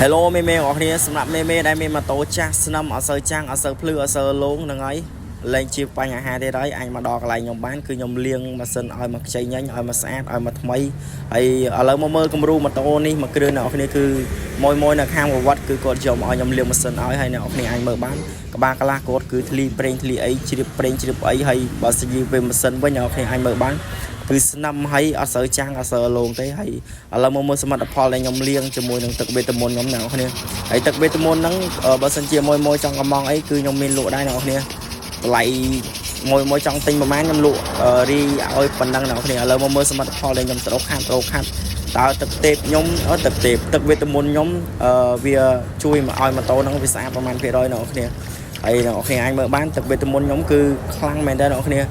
Hello មេអរគ្នាសម្រាប់មេដែលមានម៉ូតូចាស់ស្នឹមអត់សូវចាំងអត់សូវភ្លឺអត់សូវលងហ្នឹងហើយលែងជាបញ្ហាទេហើយអញមកដល់កន្លែងខ្ញុំបានគឺខ្ញុំលាងម៉ាស៊ីនឲ្យមកខ្ចីញញឲ្យមកស្អាតឲ្យមកថ្មីហើយឥឡូវមកមើលគំរូម៉ូតូនេះមកគ្រឿងអ្នកនរគ្នាគឺមួយនៅខាងប្រវត្តិគឺគាត់យកមកឲ្យខ្ញុំលាងម៉ាស៊ីនឲ្យហើយអ្នកនរគ្នាអញមើលបានក្បាលកន្លះគាត់គឺធ្លីប្រេងធ្លីអីជ្រាបប្រេងជ្រាបអីហើយបើសិនជាពេលម៉ាស៊ីនវិញអ្នកនរគ្នាអញមើលបានគឺស្នឹមហើយអត់សូវចាំងអត់សូវលងទេហើយឥឡូវមកមើលសមិទ្ធផលដែលខ្ញុំលាងជាមួយនឹងទឹកវេទមន្តខ្ញុំអ្នកនរគ្នាហើយទឹកវេទមន្តហ្នឹងបើសិនជាមួយចង់កំងអីគឺខ្ញុំមានលក់ដែរអ្នកនរគ្នាតម្លៃមួយចង់ទិញប្រហែលខ្ញុំលក់រីឲ្យប៉ុណ្ណឹងអ្នកនរគ្នាឥឡូវមកមើលសមិទ្ធផលដែលខ្ញុំស្រោបខាត់តើទឹកទេពខ្ញុំទឹកវេទមន្តខ្ញុំវាជួយមកឲ្យម៉ូតូហ្នឹងវាស្អាតប្រហែលភាគរយអ្នកនរគ្នាហើយអ្នកនរគ្នាអាចមើលបានទឹកវេទមន្តខ្ញុំគឺខ្លាំងមែនតើអ្នកនរគ្នា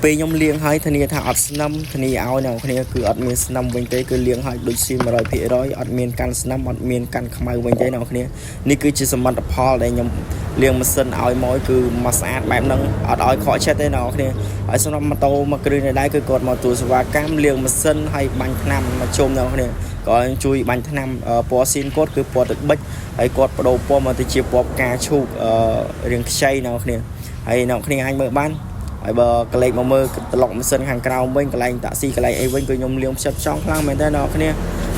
ពេលខ្ញុំលាងហើយធានាថាអត់ស្នឹមធានាឲ្យអ្នកនរគ្នាគឺអត់មានស្នឹមវិញទេគឺលាងឲ្យដូចស៊ី 100% អត់មានកាន់ស្នឹមអត់មានកាន់ខ្មៅវិញទេអ្នកនរគ្នានេះគឺជាសមិទ្ធផលដែលខ្ញុំលាងម៉ាស៊ីនឲ្យមកគឺមកស្អាតបែបហ្នឹងអត់ឲ្យខកចិត្តទេអ្នកនរគ្នាហើយសម្រាប់ម៉ូតូមួយគ្រឿងនេះដែរគឺគាត់មកទូសេវាកម្មលាងម៉ាស៊ីនហើយបាញ់ថ្នាំមកជុំអ្នកនរគ្នាក៏ជួយបាញ់ថ្នាំពណ៌ស៊ីនគាត់គឺពណ៌ទឹកប៊ិចហើយគាត់បដូរពណ៌មកទៅជាពណ៌ផ្កាឈូករាងខ្ចីអ្នកនរគ្នាហើយអ្នកនរគ្នាអាចមើលបានហើយបើកលេចមកមើលត្រឡប់ម៉ាស៊ីនខាងក្រោមវិញកន្លែងតាក់ស៊ីកន្លែងអីវិញគឺខ្ញុំលាងផ្ចិតផ្ចង់ខ្លាំងមែនទេអ្នកគ្នា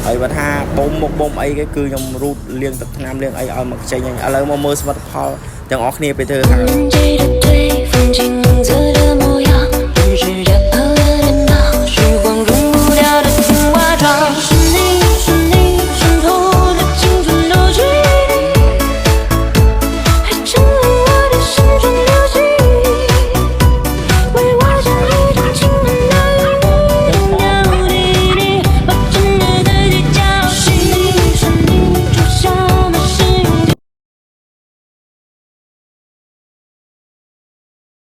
ហើយបើថាបុំមុខបុំអីគេគឺខ្ញុំរូតលាងទឹកថ្នាំលាងអីឲ្យមកចេញឥឡូវមកមើលសមិទ្ធផលទាំងអស់គ្នាពេលធ្វើខាង